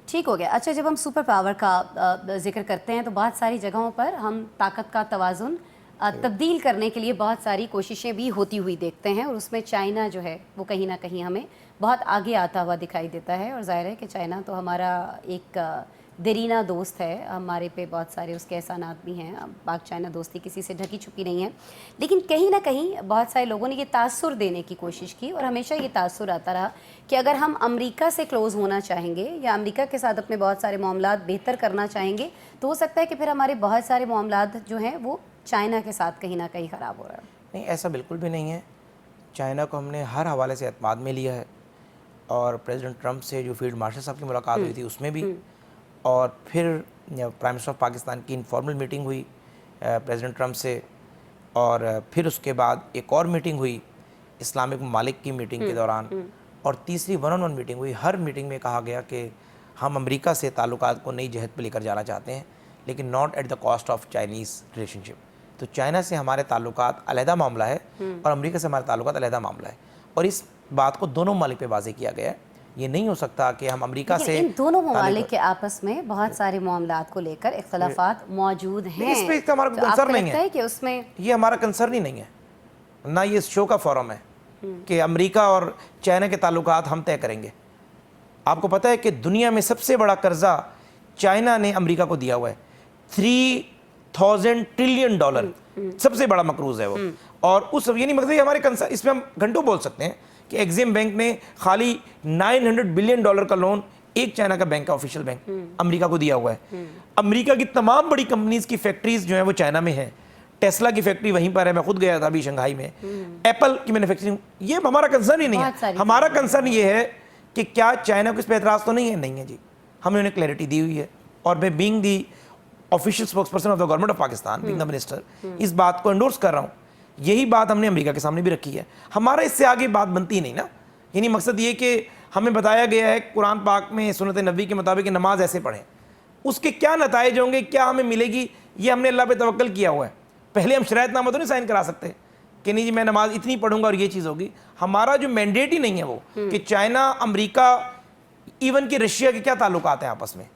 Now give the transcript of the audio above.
ठीक हो गया। अच्छा, जब हम सुपर पावर का जिक्र करते हैं तो बहुत सारी जगहों पर हम ताकत का तवाज़ुन तब्दील करने के लिए बहुत सारी कोशिशें भी होती हुई देखते हैं, और उसमें चाइना जो है वो कहीं ना कहीं हमें बहुत आगे आता हुआ दिखाई देता है। और ज़ाहिर है कि चाइना तो हमारा एक देरीना दोस्त है, हमारे पे बहुत सारे उसके एहसानात भी हैं। पाक चाइना दोस्ती किसी से ढकी छुपी नहीं है, लेकिन कहीं ना कहीं बहुत सारे लोगों ने ये तासुर देने की कोशिश की, और हमेशा ये तासुर आता रहा कि अगर हम अमेरिका से क्लोज़ होना चाहेंगे या अमेरिका के साथ अपने बहुत सारे मामलात बेहतर करना चाहेंगे, तो हो सकता है कि फिर हमारे बहुत सारे मामलात जो हैं वो चाइना के साथ कहीं ना कहीं ख़राब हो रहा है। नहीं, ऐसा बिल्कुल भी नहीं है। चाइना को हमने हर हवाले से एतमाद में लिया है, और प्रेसिडेंट ट्रंप से जो फील्ड मार्शल साहब की मुलाकात हुई थी उसमें भी, और फिर प्राइम मिनिस्टर ऑफ पाकिस्तान की इनफॉर्मल मीटिंग हुई प्रेसिडेंट ट्रंप से, और फिर उसके बाद एक और मीटिंग हुई इस्लामिक ममालिक की मीटिंग के दौरान, और तीसरी वन ऑन वन मीटिंग हुई। हर मीटिंग में कहा गया कि हम अमेरिका से ताल्लुकात को नई जहत पर लेकर जाना चाहते हैं, लेकिन not at the cost of Chinese relationship. तो चाइना से हमारे ताल्लुकात अलहदा मामला है और अमेरिका से हमारे ताल्लुकात अलहदा मामला है, और इस बात को दोनों ममालिक पे वाज़ेह किया गया है। ये नहीं हो सकता कि हम अमेरिका से इन दोनों ममालिक के आपस में बहुत सारे मामलात को लेकर इख्तलाफात मौजूद हैं। इस पे हमारा तो कंसर्न आपको नहीं लगता है है कि उसमें ये हमारा कंसर्न ही नहीं है, ना ये शो का फॉरम है कि अमेरिका और चाइना के ताल्लुकात हम तय करेंगे। आपको पता है कि दुनिया में सबसे बड़ा कर्जा चाइना ने अमेरिका को दिया हुआ है, $3000 ट्रिलियन, सबसे बड़ा मकरूज है वो। और उस ये नहीं मतलब हमारे कंसर्न, इसमें हम घंटों बोल सकते हैं कि एग्जिम बैंक ने खाली $900 बिलियन का लोन एक चाइना का बैंक है, ऑफिशियल बैंक, अमेरिका को दिया हुआ है। अमेरिका की तमाम बड़ी कंपनीज की फैक्ट्रीज जो है वो चाइना में है। टेस्ला की फैक्ट्री वहीं पर है, मैं खुद गया था अभी शंघाई में। एप्पल की मैन्युफैक्चरिंग, ये हमारा कंसर्न ही नहीं है। हमारा कंसर्न ये है कि क्या चाइना को इस पर एतराज़ तो नहीं है? नहीं है जी, हमने उन्हें क्लैरिटी दी हुई है, और मैं being the official spokesperson of the government of Pakistan, being the minister, इस बात को एंडोर्स कर रहा हूँ। यही बात हमने अमेरिका के सामने भी रखी है। हमारा इससे आगे बात बनती नहीं ना। यानी मकसद ये कि हमें बताया गया है कुरान पाक में सुन्नत नबी के मुताबिक नमाज ऐसे पढ़ें, उसके क्या नताइज होंगे, क्या हमें मिलेगी, ये हमने अल्लाह पे तवक्कल किया हुआ है। पहले हम शरायतनामा तो नहीं साइन करा सकते कि नहीं जी मैं नमाज इतनी पढ़ूंगा और ये चीज़ होगी। हमारा जो मैंडेट ही नहीं है वो कि चाइना, अमेरिका, इवन कि रशिया के क्या ताल्लुकात हैं आपस में।